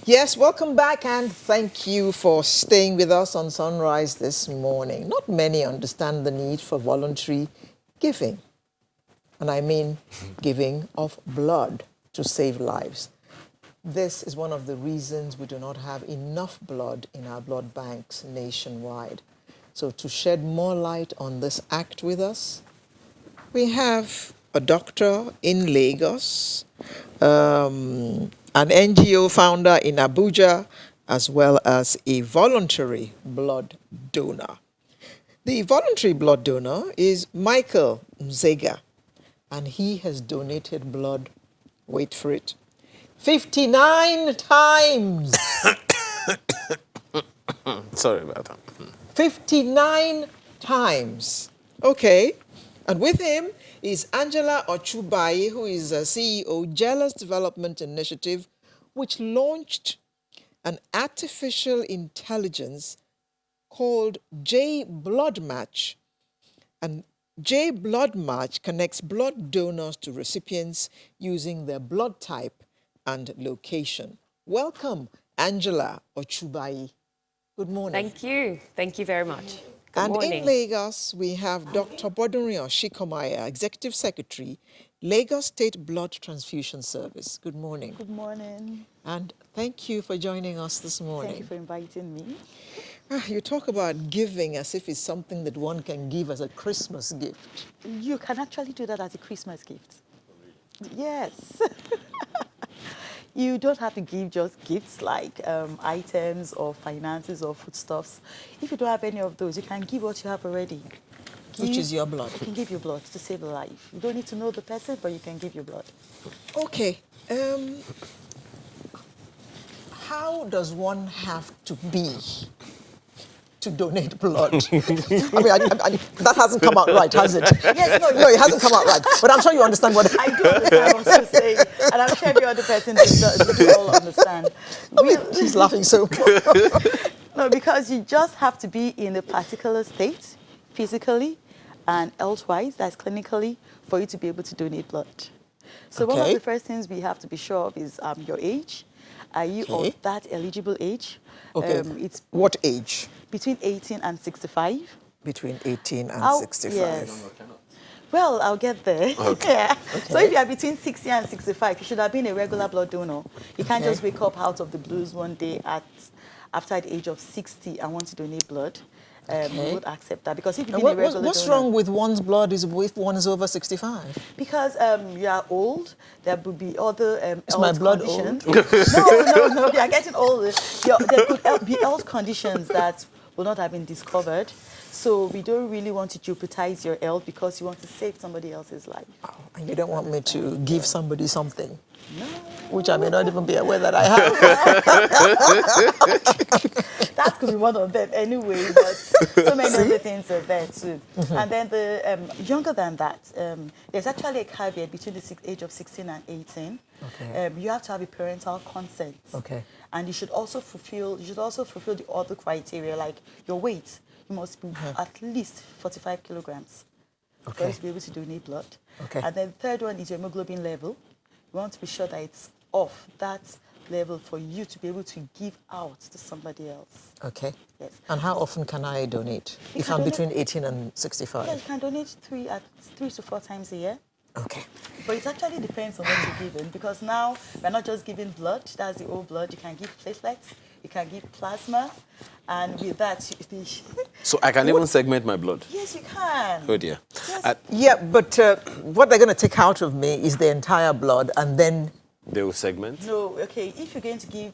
Yes, welcome back and thank you for staying with us on Sunrise this morning. Not many understand the need for voluntary giving, and I mean giving of blood to save lives. This is one of the reasons we do not have enough blood in our blood banks nationwide. So to shed more light on this act with us, we have a doctor in Lagos, an NGO founder in Abuja, as well as a voluntary blood donor. The voluntary blood donor is Micheal Mzega, and he has donated blood, wait for it, 59 times. Sorry about that. 59 times. Okay. And with him is Angela Ochubai, who is a CEO, Jealous Development Initiative, which launched an artificial intelligence called J Blood Match. And J Blood Match connects blood donors to recipients using their blood type and location. Welcome, Angela Ochubai. Good morning. Thank you. Thank you very much. Good And morning. in Lagos, we have Dr. Bodunrin Oshikomaya, Executive Secretary, Lagos State Blood Transfusion Service. Good morning. Good morning. And thank you for joining us this morning. Thank you for inviting me. You talk about giving as if it's something that one can give as a Christmas gift. You can actually do that as a Christmas gift. Yes. You don't have to give just gifts like items or finances or foodstuffs. If you don't have any of those, you can give what you have already. Which is your blood. You can give your blood to save a life. You don't need to know the person, but you can give your blood. Okay. How does one have to be to donate blood? That hasn't come out right, has it? Yes, No, it hasn't come out right. But I'm sure you understand what I do understand what you're saying, and I'm sure every other person do all understand. She's laughing so much. No, because you just have to be in a particular state, physically and elsewise, that's clinically, for you to be able to donate blood. So one of Okay. the first things we have to be sure of is your age. Are you Okay. of that eligible age? Okay. It's What age? between 18 and 65. Between 18 and I'll- 65. Yes. Well, I'll get there. Yeah. So if you are between 60 and 65, you should have been a regular blood donor. You can't Okay. just wake up out of the blues one day after the age of 60 and want to donate blood. We would accept that because if you've And been a regular what's donor, wrong with one's blood is if one is over 65? because you are old, there will be other Is my health blood conditions. No, you are getting older. There could be health conditions that will not have been discovered. So we don't really want to jeopardize your health because you want to save somebody else's life. And you don't want me to give somebody something, No. which I may not even be aware that I have. That could be one of them anyway, but so many other things are there too. And then the younger than that, there's actually a caveat between the age of 16 and 18. Okay. You have to have a parental consent. Okay. And you should also fulfill the other criteria, like your weight. You must be at least 45 kilograms for Okay. you to be able to donate blood. Okay. And then the third one is your hemoglobin level. You want to be sure that it's off that level for you to be able to give out to somebody else. Okay. Yes. And how often can I donate You if can I'm donate- between 18 and 65? Yeah, you can donate three to four times a year. Okay. But it actually depends on what you're giving because now we're not just giving blood, that's the old blood. You can give platelets, you can give plasma, and with that, So I can even segment my blood. yes, you can. Oh dear. Yes. Yeah, but what they're going to take out of me is the entire blood, and then They will segment. No, okay. If you're going to give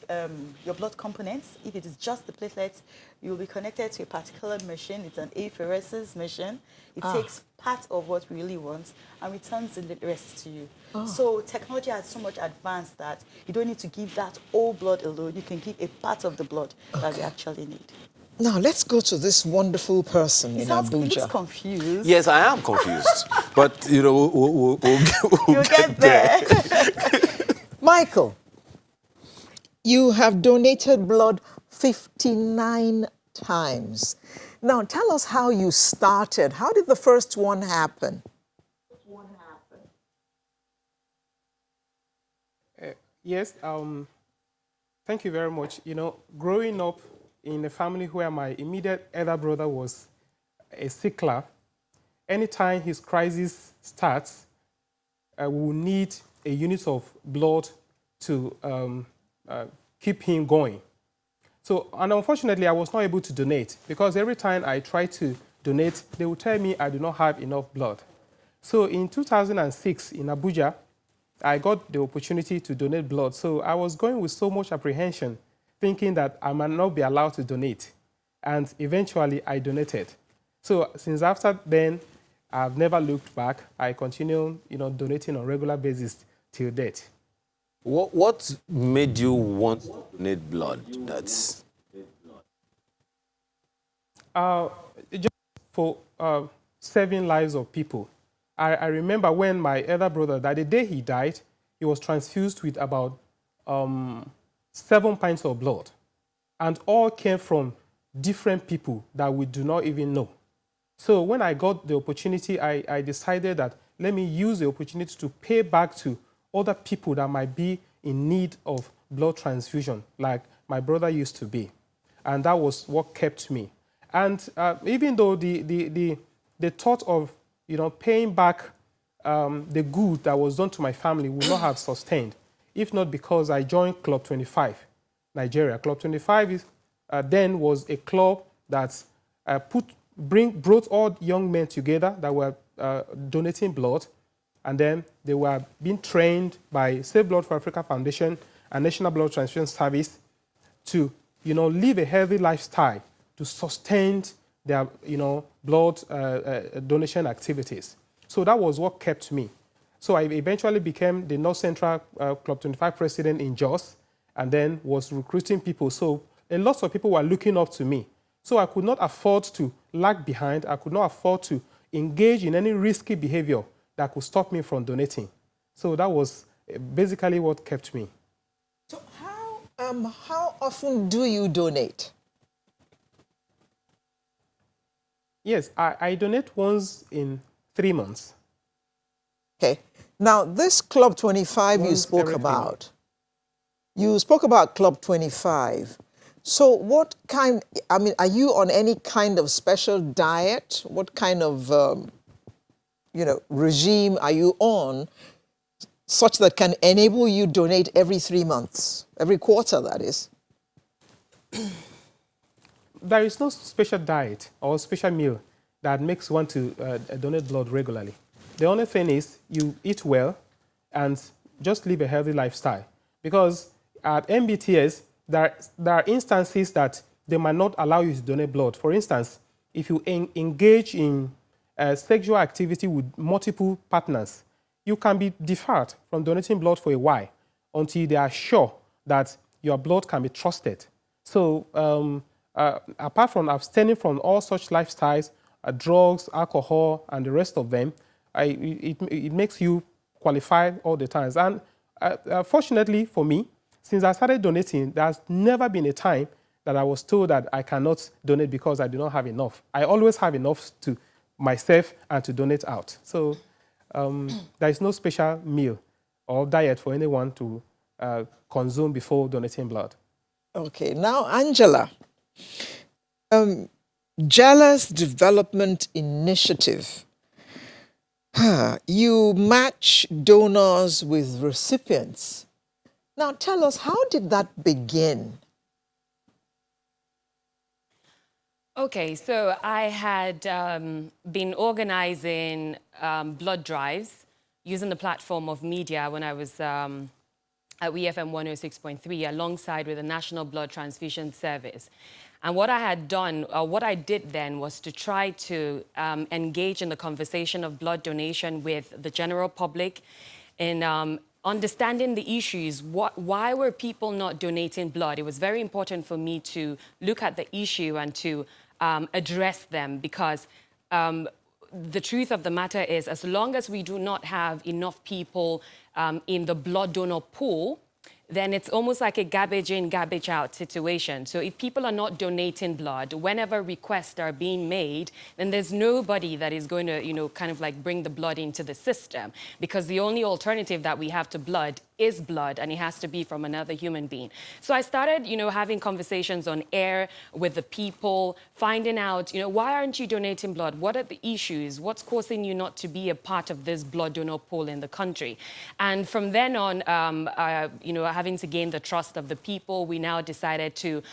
your blood components, if it is just the platelets, you'll be connected to a particular machine. It's an apheresis machine. It takes part of what we really want and returns the rest to you. So technology has so much advanced that you don't need to give that whole blood alone. You can give a part of the blood that we actually need. now let's go to this wonderful person in He looks Abuja. confused. Yes, I am confused. But, you know, we'll You'll get there. Micheal, you have donated blood 59 times. Now tell us how you started. How did the first one happen? Yes, Thank you very much. You know, growing up in a family where my immediate elder brother was a sickler, anytime his crisis starts, we will need a unit of blood to keep him going. So, and unfortunately, I was not able to donate because every time I try to donate, they will tell me I do not have enough blood. So in 2006 in Abuja, I got the opportunity to donate blood. So I was going with so much apprehension, thinking that I might not be allowed to donate. And eventually I donated. So since after then, I've never looked back. I continue, donating on a regular basis till date. What made you want to donate blood? That's Just for saving lives of people. I remember when my elder brother, that the day he died, he was transfused with about 7 pints of blood. And all came from different people that we do not even know. So when I got the opportunity, I decided that let me use the opportunity to pay back to other people that might be in need of blood transfusion, like my brother used to be. And that was what kept me. And even though the thought of paying back the good that was done to my family would not have sustained, if not because I joined Club 25, Nigeria. Club 25 is, then was a club that brought all young men together that were donating blood, and then they were being trained by Save Blood for Africa Foundation and National Blood Transfusion Service to live a healthy lifestyle to sustain their blood donation activities. So that was what kept me. So I eventually became the North Central Club 25 president in Jos, and then was recruiting people. So a lot of people were looking up to me. So I could not afford to lag behind. I could not afford to engage in any risky behavior that could stop me from donating. So that was basically what kept me. So how often do you donate? Yes, I donate once in 3 months. Okay. Now, this Club 25 you spoke about, Club 25. So what kind, are you on any kind of special diet? What kind of, regime are you on such that can enable you donate every 3 months, every quarter, that is? There is no special diet or special meal that makes one to donate blood regularly. The only thing is you eat well and just live a healthy lifestyle. Because at MBTS, there are instances that they might not allow you to donate blood. For instance, if you engage in sexual activity with multiple partners, you can be deferred from donating blood for a while until they are sure that your blood can be trusted. So apart from abstaining from all such lifestyles, drugs, alcohol, and the rest of them, it makes you qualify all the times. And fortunately for me, since I started donating, there's never been a time that I was told that I cannot donate because I do not have enough. I always have enough to myself and to donate out. So there is no special meal or diet for anyone to consume before donating blood. Okay, now Angela, Jealous Development Initiative. You match donors with recipients. Now tell us, how did that begin? Okay, so I had been organizing blood drives using the platform of media when I was at WFM 106.3 alongside with the National Blood Transfusion Service. And what I had done, what I did then was to try to engage in the conversation of blood donation with the general public in understanding the issues. Why were people not donating blood? It was very important for me to look at the issue and to address them, because the truth of the matter is, as long as we do not have enough people in the blood donor pool, then it's almost like a garbage in, garbage out situation. So if people are not donating blood, whenever requests are being made, then there's nobody that is going to, kind of like bring the blood into the system, because the only alternative that we have to blood is blood, and it has to be from another human being. So I started, having conversations on air with the people, finding out, why aren't you donating blood? What are the issues? What's causing you not to be a part of this blood donor pool in the country? And from then on, having to gain the trust of the people, we now decided to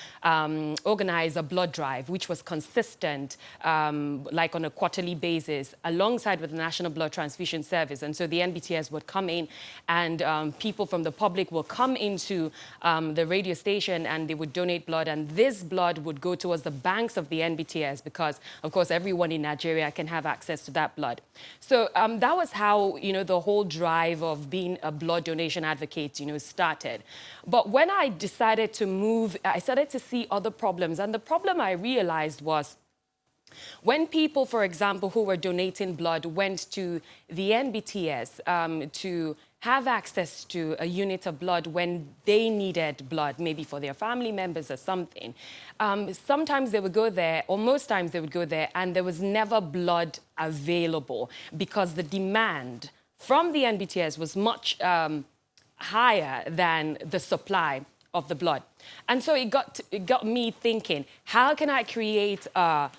organize a blood drive, which was consistent, like on a quarterly basis, alongside with the National Blood Transfusion Service. And so the NBTS would come in, and people from the public will come into the radio station, and they would donate blood, and this blood would go towards the banks of the NBTS, because, of course, everyone in Nigeria can have access to that blood. So that was how, the whole drive of being a blood donation advocate, started. But when I decided to move, I started to see other problems, and the problem I realized was, when people, for example, who were donating blood went to the NBTS to have access to a unit of blood when they needed blood, maybe for their family members or something, sometimes they would go there, or most times they would go there, and there was never blood available, because the demand from the NBTS was much higher than the supply of the blood. And so it got me thinking, how can I create a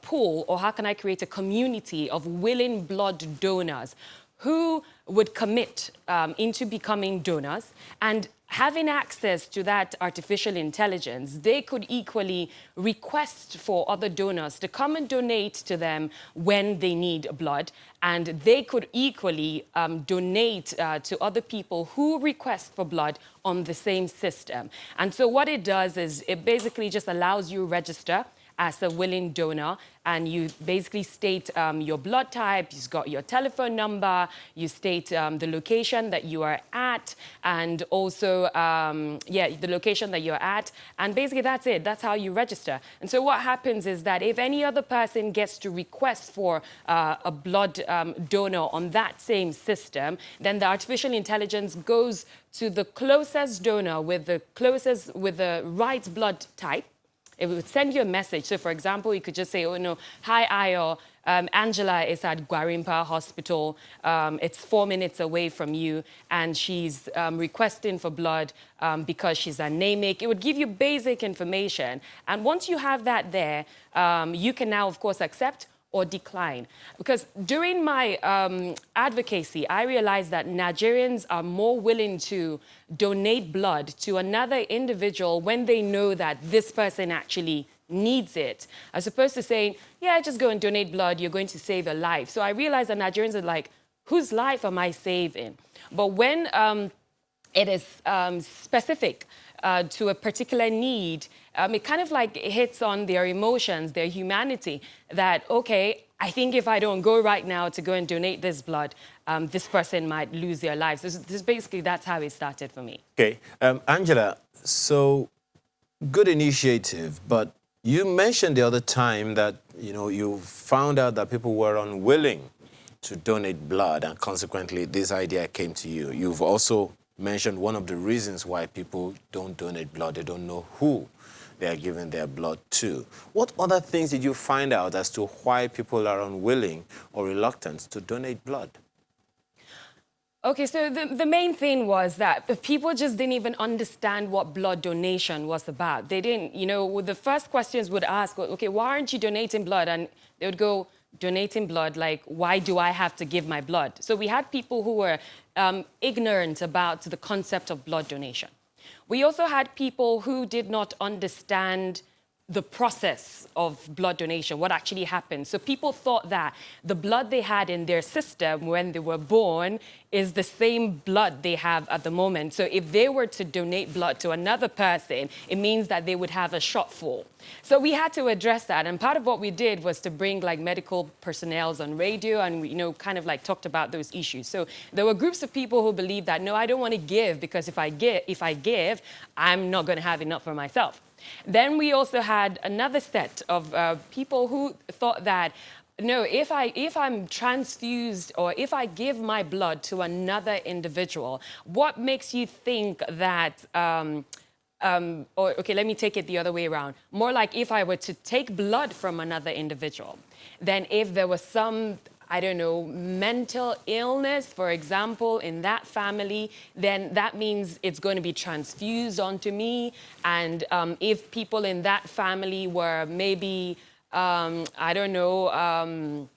pool, or how can I create a community of willing blood donors who would commit into becoming donors, and having access to that artificial intelligence, they could equally request for other donors to come and donate to them when they need blood, and they could equally donate to other people who request for blood on the same system. And so what it does is it basically just allows you to register as a willing donor, and you basically state your blood type, you've got your telephone number, you state the location that you are at, and also, the location that you're at, and basically that's it. That's how you register. And so what happens is that if any other person gets to request for a blood donor on that same system, then the artificial intelligence goes to the closest donor with the right blood type. It would send you a message. So, for example, you could just say, oh, no, hi, Ayo. Angela is at Gwarimpa Hospital. It's 4 minutes away from you, and she's requesting for blood because she's anemic. It would give you basic information. And once you have that there, you can now, of course, accept or decline. Because during my advocacy, I realized that Nigerians are more willing to donate blood to another individual when they know that this person actually needs it, as opposed to saying, yeah, just go and donate blood, you're going to save a life. So I realized that Nigerians are like, whose life am I saving? But when it is specific to a particular need, it kind of like hits on their emotions, their humanity, that, okay, I think if I don't go right now to go and donate this blood, this person might lose their lives. Basically, that's how it started for me. Okay. Angela, so good initiative, but you mentioned the other time that, you found out that people were unwilling to donate blood, and consequently, this idea came to you. You've also mentioned one of the reasons why people don't donate blood. They don't know who they are giving their blood to. What other things did you find out as to why people are unwilling or reluctant to donate blood? Okay, so the main thing was that people just didn't even understand what blood donation was about. They didn't, the first questions would ask, okay, why aren't you donating blood? And they would go, donating blood, like, why do I have to give my blood? So we had people who were ignorant about the concept of blood donation. We also had people who did not understand the process of blood donation, what actually happens. So people thought that the blood they had in their system when they were born is the same blood they have at the moment. So if they were to donate blood to another person, it means that they would have a shortfall. So we had to address that. And part of what we did was to bring like medical personnel on radio, and we, kind of like talked about those issues. So there were groups of people who believed that, no, I don't want to give, because if I give, I'm not going to have enough for myself. Then we also had another set of people who thought that No, if I'm transfused or if I give my blood to another individual, what makes you think that or okay, let me take it the other way around. More like if I were to take blood from another individual, then if there was some, I don't know, mental illness, for example, in that family, then that means it's going to be transfused onto me. And if people in that family were maybe, I don't know,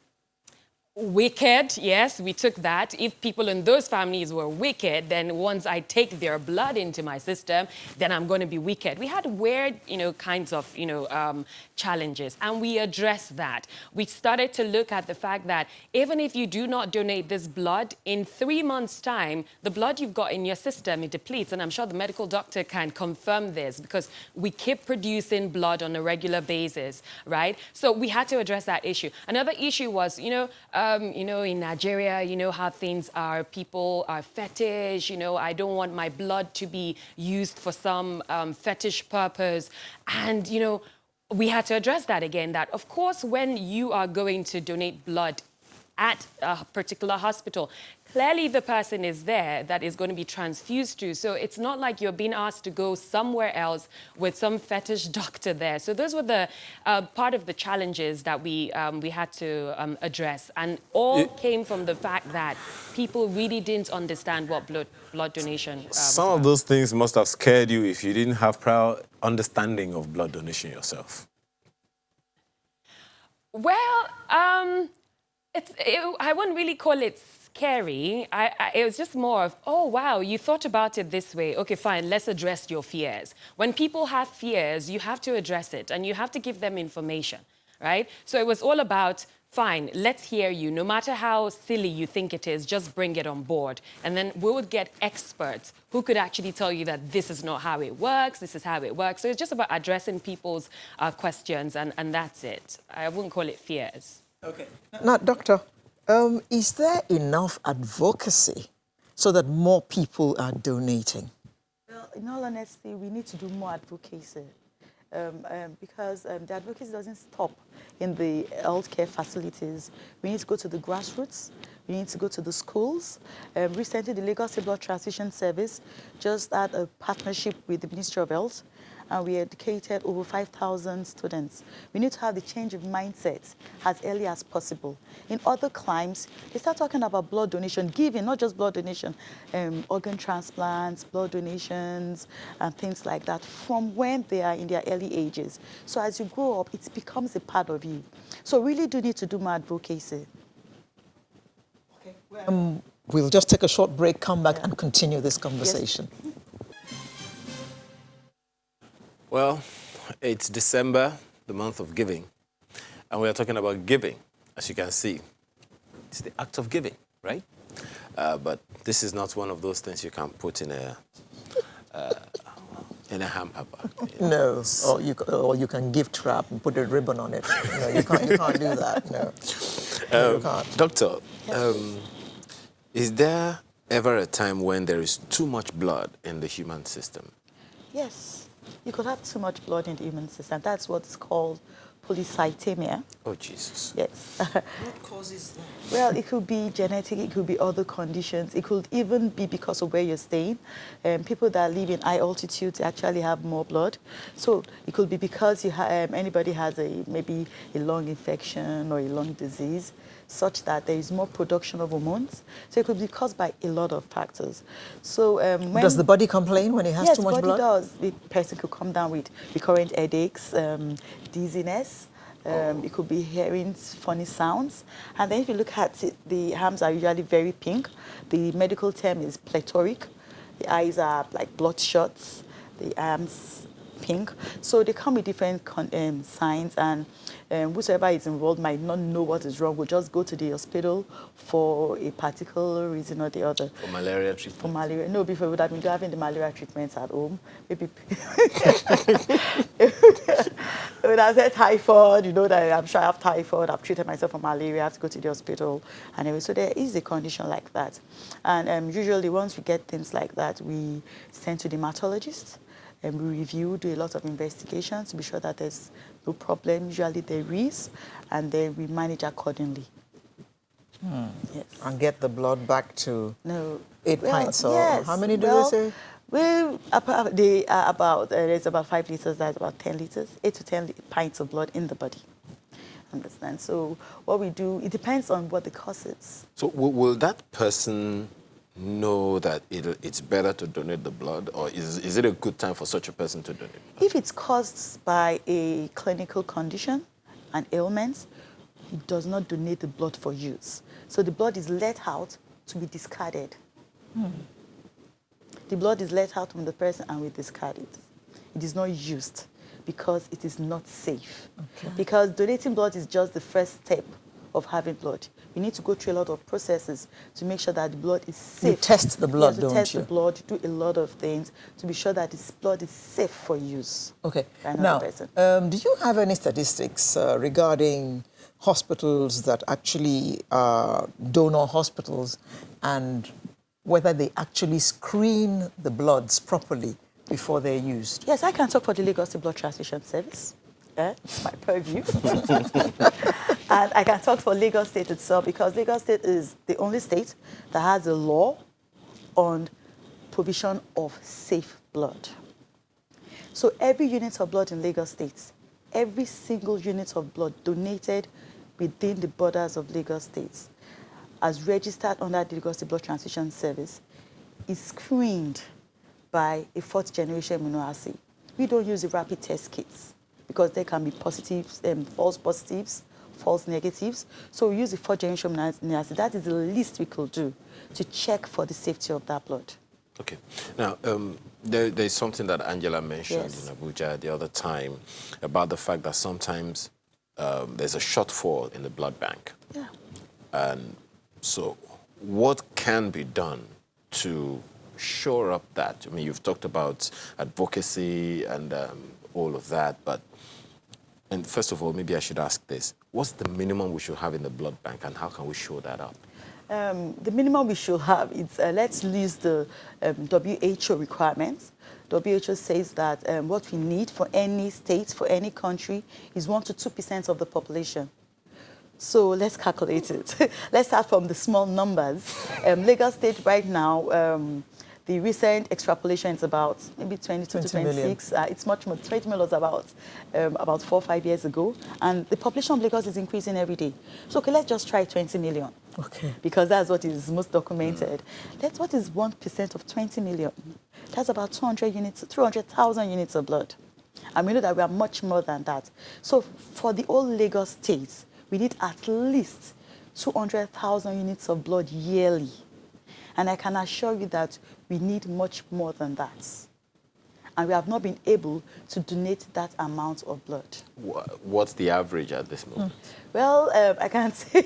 wicked, yes, we took that. If people in those families were wicked, then once I take their blood into my system, then I'm going to be wicked. We had weird, kinds of, challenges, and we addressed that. We started to look at the fact that even if you do not donate this blood, in 3 months' time, the blood you've got in your system, it depletes, and I'm sure the medical doctor can confirm this because we keep producing blood on a regular basis, right? So we had to address that issue. Another issue was, in Nigeria, how things are, people are fetish, I don't want my blood to be used for some fetish purpose. And, we had to address that again, that of course, when you are going to donate blood at a particular hospital, clearly the person is there that is going to be transfused to. So it's not like you're being asked to go somewhere else with some fetish doctor there. So those were the part of the challenges that we had to address. And all came from the fact that people really didn't understand what blood donation was Some of those things must have scared you if you didn't have prior understanding of blood donation yourself. Well, I wouldn't really call it scary. It was just more of, oh, wow, you thought about it this way. Okay, fine, let's address your fears. When people have fears, you have to address it, and you have to give them information, right? So it was all about, fine, let's hear you. No matter how silly you think it is, just bring it on board. And then we would get experts who could actually tell you that this is not how it works, this is how it works. So it's just about addressing people's questions, and that's it. I wouldn't call it fears. Okay. Now, Doctor, is there enough advocacy so that more people are donating? Well, in all honesty, we need to do more advocacy because the advocacy doesn't stop in the healthcare facilities. We need to go to the grassroots. We need to go to the schools. Recently, the Lagos State Blood Transfusion Service just had a partnership with the Ministry of Health, and we educated over 5,000 students. We need to have the change of mindset as early as possible. In other climes, they start talking about blood donation, giving, not just blood donation, organ transplants, blood donations, and things like that from when they are in their early ages. So as you grow up, it becomes a part of you. So really do need to do more advocacy. We'll just take a short break, come back and continue this conversation. Yes. Well, it's December, the month of giving, and we are talking about giving, as you can see. It's the act of giving, right? But this is not one of those things you can put in a hamper bag. No, or you can gift wrap and put a ribbon on it. No, you can't do that. No, you can't. Doctor, is there ever a time when there is too much blood in the human system? Yes. You could have too much blood in the human system. That's what's called polycythemia. Oh, Jesus. Yes. What causes that? Well, it could be genetic, it could be other conditions. It could even be because of where you're staying. People that live in high altitudes actually have more blood. So it could be because anybody has maybe a lung infection or a lung disease, such that there is more production of hormones. So it could be caused by a lot of factors. So does the body complain when it has too much blood? Yes, body does. The person could come down with recurrent headaches, dizziness. It could be hearing funny sounds. And then if you look at it, the arms are usually very pink. The medical term is plethoric. The eyes are like bloodshot. The arms pink. So they come with different signs, and whosoever is involved might not know what is wrong. Will just go to the hospital for a particular reason or the other. For malaria treatment? For malaria. No, before we would have been having the malaria treatments at home. Maybe when I said typhoid, you know that I'm sure I have typhoid. I've treated myself for malaria. I have to go to the hospital. Anyway, so there is a condition like that. And usually once we get things like that, we send to the dermatologist. and we review, do a lot of investigations to be sure that there's no problem. Usually there is, and then we manage accordingly. Yes. And get the blood back to No. 8 pints, or yes. how many do Well, they say? Well, they are about, there's about 5 liters, that's about 10 liters, 8 to 10 pints of blood in the body. Understand? So what we do, it depends on what the cause is. So will that person know that it's better to donate the blood, or is it a good time for such a person to donate blood? If it's caused by a clinical condition, an ailment, he does not donate the blood for use. So the blood is let out to be discarded. The blood is let out from the person and we discard it. It is not used because it is not safe. Okay. Because donating blood is just the first step of having blood. You need to go through a lot of processes to make sure that the blood is safe. You test the blood, don't you? Test the blood, do a lot of things to be sure that this blood is safe for use. Okay. By another Now, person. do you have any statistics regarding hospitals that actually are donor hospitals, and whether they actually screen the bloods properly before they're used? Yes, I can talk for the Lagos State Blood Transfusion Service. It's my purview. And I can talk for Lagos State itself, because Lagos State is the only state that has a law on provision of safe blood. So every unit of blood in Lagos State, every single unit of blood donated within the borders of Lagos State, as registered under the Lagos State Blood Transfusion Service, is screened by a 4th generation immunoassay. We don't use the rapid test kits because there can be positives, false positives, false negatives. So we use the 4th generation immunoassay. That is the least we could do to check for the safety of that blood. Okay. Now, there's something that Angela mentioned Yes. in Abuja the other time about the fact that sometimes there's a shortfall in the blood bank. Yeah. And so what can be done to shore up that? I mean, you've talked about advocacy and all of that, but and first of all, maybe I should ask this. What's the minimum we should have in the blood bank, and how can we shore that up? The minimum we should have is, let's use the WHO requirements. WHO says that what we need for any state, for any country, is 1 to 2% of the population. So let's calculate it. Let's start from the small numbers. Lagos State right now, the recent extrapolation is about maybe 22 to 26. It's much more. 20 million was about 4 or 5 years ago. And the population of Lagos is increasing every day. So okay, let's just try 20 million. Okay. Because that's what is most documented. What is 1% of 20 million? That's about 200,000 units of blood. And we know that we are much more than that. So for the whole Lagos State, we need at least 200,000 units of blood yearly. And I can assure you that we need much more than that. And we have not been able to donate that amount of blood. What's the average at this moment? Well, I can't say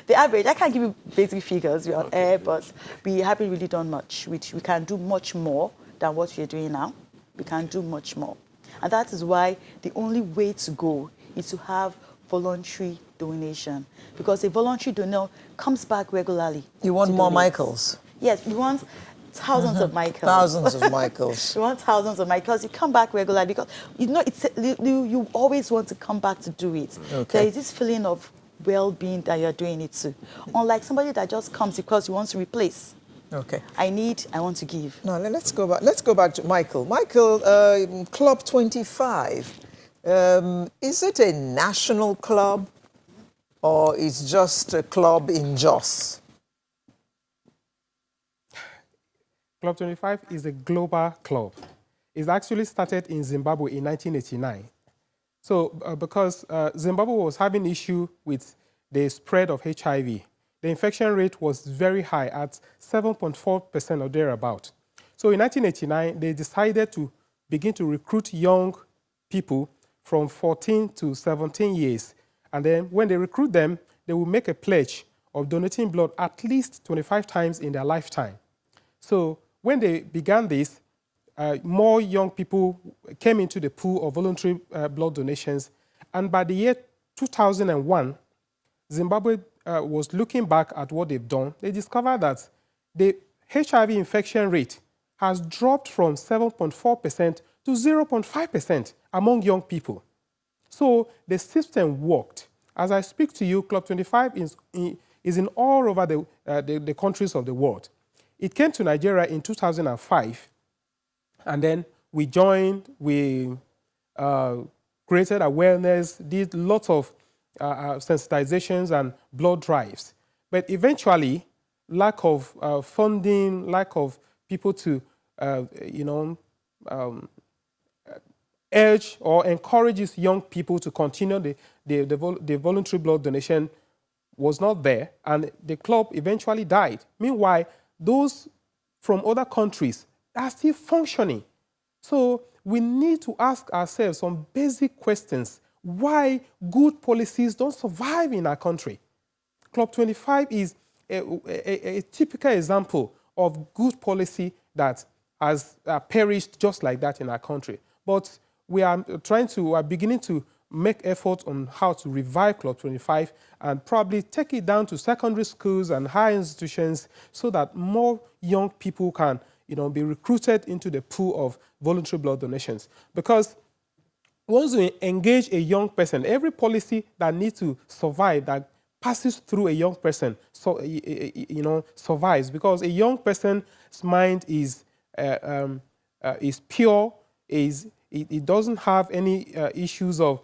the average. I can't give you basic figures. We're on air, but we haven't really done much. We can do much more than what we're doing now. We can do much more. And that is why the only way to go is to have voluntary donation. Because a voluntary donor comes back regularly. You want more Micheals? Yes, we want thousands of Micheals. Thousands of Micheals. We want thousands of Micheals. You come back regularly because you know you always want to come back to do it. Okay. There is this feeling of well-being that you're doing it to. Unlike somebody that just comes because you want to replace. Okay. I want to give. Now let's go back. Let's go back to Micheal. Micheal, Club 25. Is it a national club, or is just a club in Jos? Club 25 is a global club. It actually started in Zimbabwe in 1989. So because Zimbabwe was having issue with the spread of HIV, the infection rate was very high at 7.4% or thereabout. So in 1989, they decided to begin to recruit young people from 14 to 17 years. And then when they recruit them, they will make a pledge of donating blood at least 25 times in their lifetime. So when they began this, more young people came into the pool of voluntary blood donations. And by the year 2001, Zimbabwe was looking back at what they've done. They discovered that the HIV infection rate has dropped from 7.4% to 0.5% among young people. So the system worked. As I speak to you, Club 25 is in all over the countries of the world. It came to Nigeria in 2005, and then we joined, we created awareness, did lots of sensitizations and blood drives. But eventually, lack of funding, lack of people to, urge or encourages young people to continue the voluntary blood donation was not there, and the club eventually died. Meanwhile, those from other countries are still functioning. So we need to ask ourselves some basic questions. Why good policies don't survive in our country? Club 25 is a typical example of good policy that has perished just like that in our country. But we are beginning to make efforts on how to revive Club 25 and probably take it down to secondary schools and higher institutions so that more young people can be recruited into the pool of voluntary blood donations. Because once we engage a young person, every policy that needs to survive, that passes through a young person, survives, because a young person's mind is pure, it doesn't have any issues of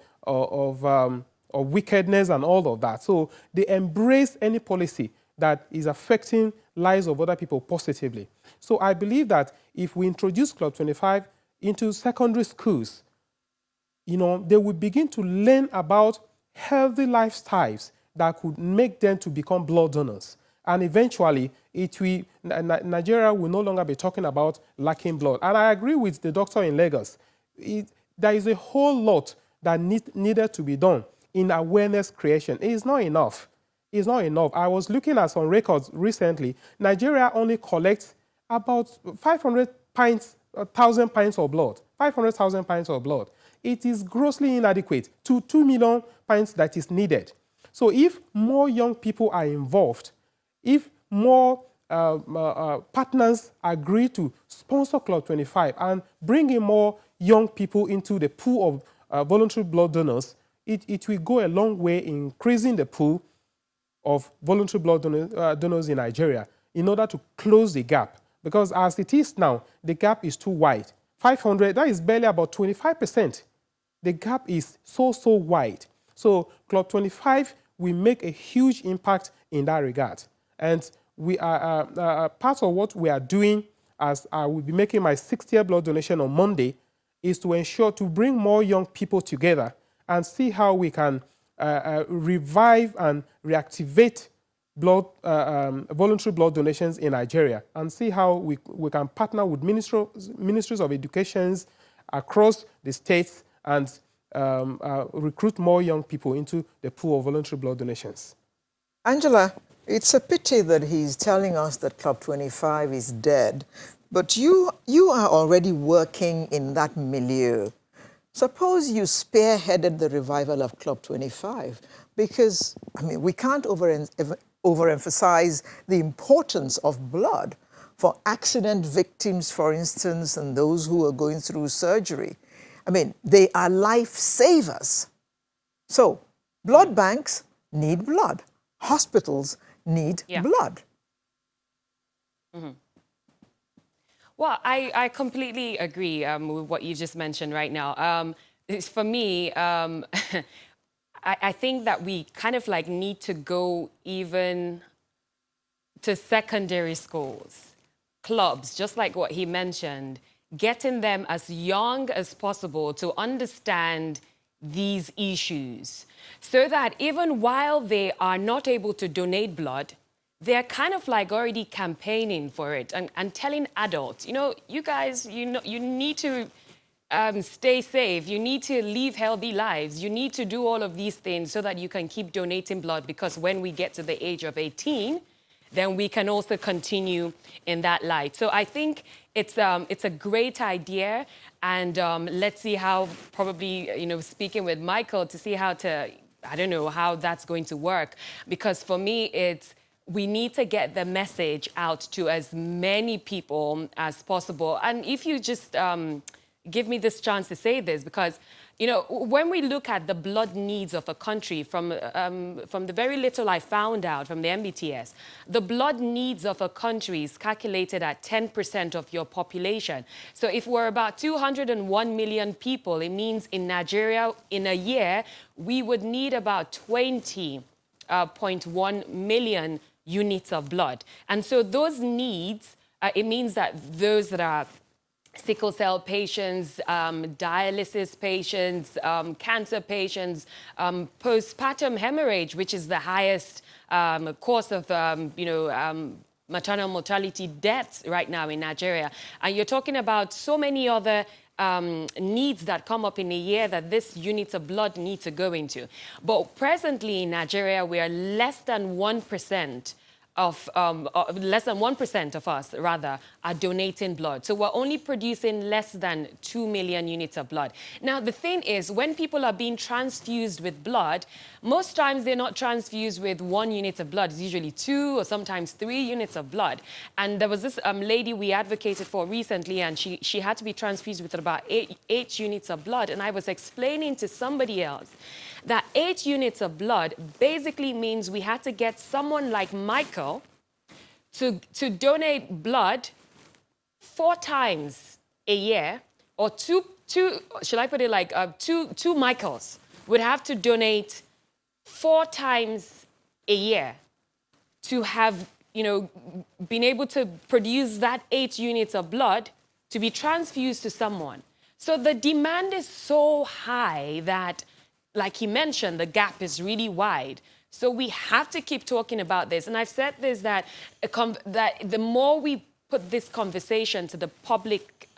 wickedness and all of that. So they embrace any policy that is affecting lives of other people positively. So I believe that if we introduce Club 25 into secondary schools, they will begin to learn about healthy lifestyles that could make them to become blood donors. And eventually, Nigeria will no longer be talking about lacking blood. And I agree with the doctor in Lagos. There is a whole lot that needed to be done in awareness creation. It is not enough. It's not enough. I was looking at some records recently. Nigeria only collects about 500,000 pints of blood. 500,000 pints of blood. It is grossly inadequate to 2 million pints that is needed. So if more young people are involved, if more partners agree to sponsor Club 25 and bring in more young people into the pool of voluntary blood donors, it will go a long way in increasing the pool of voluntary blood donors in Nigeria in order to close the gap. Because as it is now, the gap is too wide. 500, that is barely about 25%. The gap is so wide. So Club 25 will make a huge impact in that regard. And we are part of what we are doing, as I will be making my 60th blood donation on Monday, is to ensure to bring more young people together and see how we can revive and reactivate voluntary blood donations in Nigeria, and see how we can partner with ministries of education across the states and recruit more young people into the pool of voluntary blood donations. Angela, it's a pity that he's telling us that Club 25 is dead, but you are already working in that milieu. Suppose you spearheaded the revival of Club 25, because, I mean, we can't overemphasize the importance of blood for accident victims, for instance, and those who are going through surgery. I mean, they are life savers. So, blood banks need blood. Hospitals need blood. Mm-hmm. Well, I completely agree with what you just mentioned right now. For me, I think that we kind of like need to go even to secondary schools, clubs, just like what he mentioned, getting them as young as possible to understand these issues so that even while they are not able to donate blood, they're kind of like already campaigning for it and telling adults, you guys, you need to stay safe. You need to live healthy lives. You need to do all of these things so that you can keep donating blood, because when we get to the age of 18, then we can also continue in that light. So I think it's a great idea, and let's see how, probably, speaking with Micheal to see how to, I don't know how that's going to work, because for me, we need to get the message out to as many people as possible. And if you just give me this chance to say this, because, you know, when we look at the blood needs of a country, from the very little I found out from the MBTS, the blood needs of a country is calculated at 10% of your population. So if we're about 201 million people, it means in Nigeria, in a year, we would need about 20.1 million units of blood. And so those needs, it means that those that are sickle cell patients, dialysis patients, cancer patients, postpartum hemorrhage, which is the highest cause of, maternal mortality deaths right now in Nigeria. And you're talking about so many other needs that come up in a year that this units of blood need to go into. But presently in Nigeria, we are less than 1% of us, rather, are donating blood. So we're only producing less than 2 million units of blood. Now, the thing is, when people are being transfused with blood, most times they're not transfused with 1 unit of blood. It's usually 2 or sometimes 3 units of blood. And there was this lady we advocated for recently, and she had to be transfused with about 8 units of blood. And I was explaining to somebody else that 8 units of blood basically means we had to get someone like Micheal to donate blood 4 times a year, or two should I put it like two Micheals would have to donate 4 times a year to have, been able to produce that 8 units of blood to be transfused to someone. So the demand is so high that, like he mentioned, the gap is really wide. So we have to keep talking about this. And I've said this, that the more we put this conversation to the public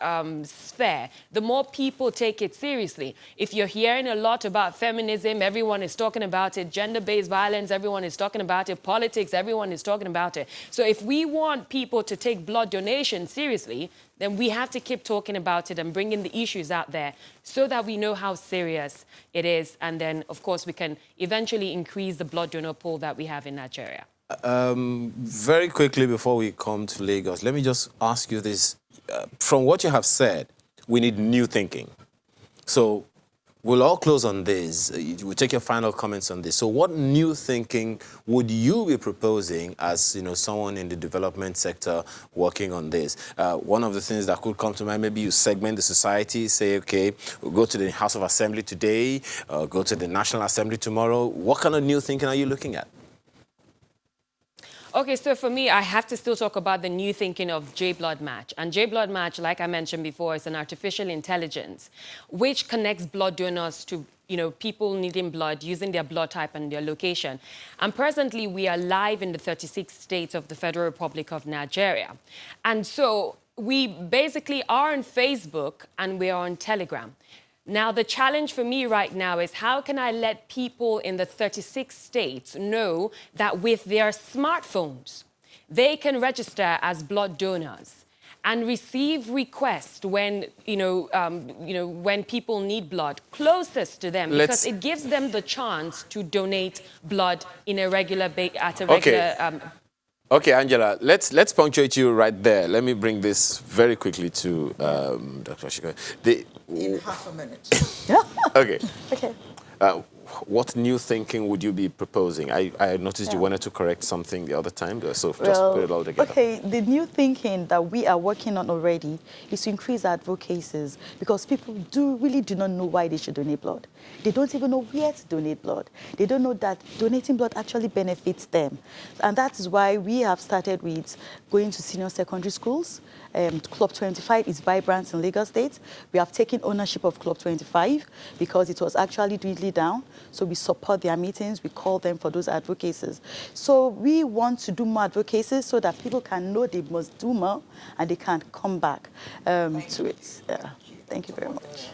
sphere, the more people take it seriously. If you're hearing a lot about feminism, everyone is talking about it. Gender-based violence, everyone is talking about it. Politics, everyone is talking about it. So if we want people to take blood donation seriously, then we have to keep talking about it and bringing the issues out there so that we know how serious it is. And then, of course, we can eventually increase the blood donor pool that we have in Nigeria. Very quickly before we come to Lagos, let me just ask you this. From what you have said, we need new thinking. So we'll all close on this. We'll take your final comments on this. So what new thinking would you be proposing as someone in the development sector working on this? One of the things that could come to mind, maybe you segment the society, say, okay, we'll go to the House of Assembly today, go to the National Assembly tomorrow. What kind of new thinking are you looking at? Okay, so for me, I have to still talk about the new thinking of J-Blood Match. And J-Blood Match, like I mentioned before, is an artificial intelligence which connects blood donors to people needing blood using their blood type and their location. And presently, we are live in the 36 states of the Federal Republic of Nigeria. And so we basically are on Facebook and we are on Telegram. Now, the challenge for me right now is how can I let people in the 36 states know that with their smartphones, they can register as blood donors and receive requests when, when people need blood closest to them, because it gives them the chance to donate blood in a regular Okay, Angela, let's punctuate you right there. Let me bring this very quickly to Dr. Shika. In half a minute. Okay. Okay. What new thinking would you be proposing? I noticed you wanted to correct something the other time, so just put it all together. Okay, the new thinking that we are working on already is to increase advocacies, because people really do not know why they should donate blood. They don't even know where to donate blood. They don't know that donating blood actually benefits them. And that is why we have started with going to senior secondary schools. Club 25 is vibrant in Lagos State. We have taken ownership of Club 25 because it was actually dwindling down. So we support their meetings. We call them for those advocacies. So we want to do more advocacies so that people can know they must do more and they can come back to it. Thank you very much.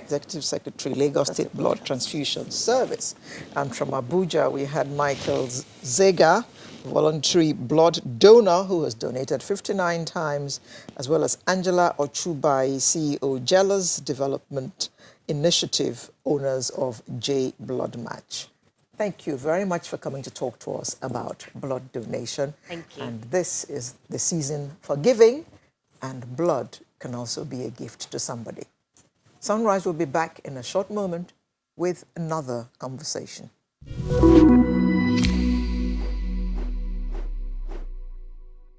Executive Secretary, Lagos State Blood Transfusion Service. And from Abuja, we had Micheal Mzega, voluntary blood donor who has donated 59 times, as well as Angela Ochubai, CEO, Jealous Development Initiative, owners of J Blood Match. Thank you very much for coming to talk to us about blood donation. Thank you. And this is the season for giving, and blood can also be a gift to somebody. Sunrise will be back in a short moment with another conversation.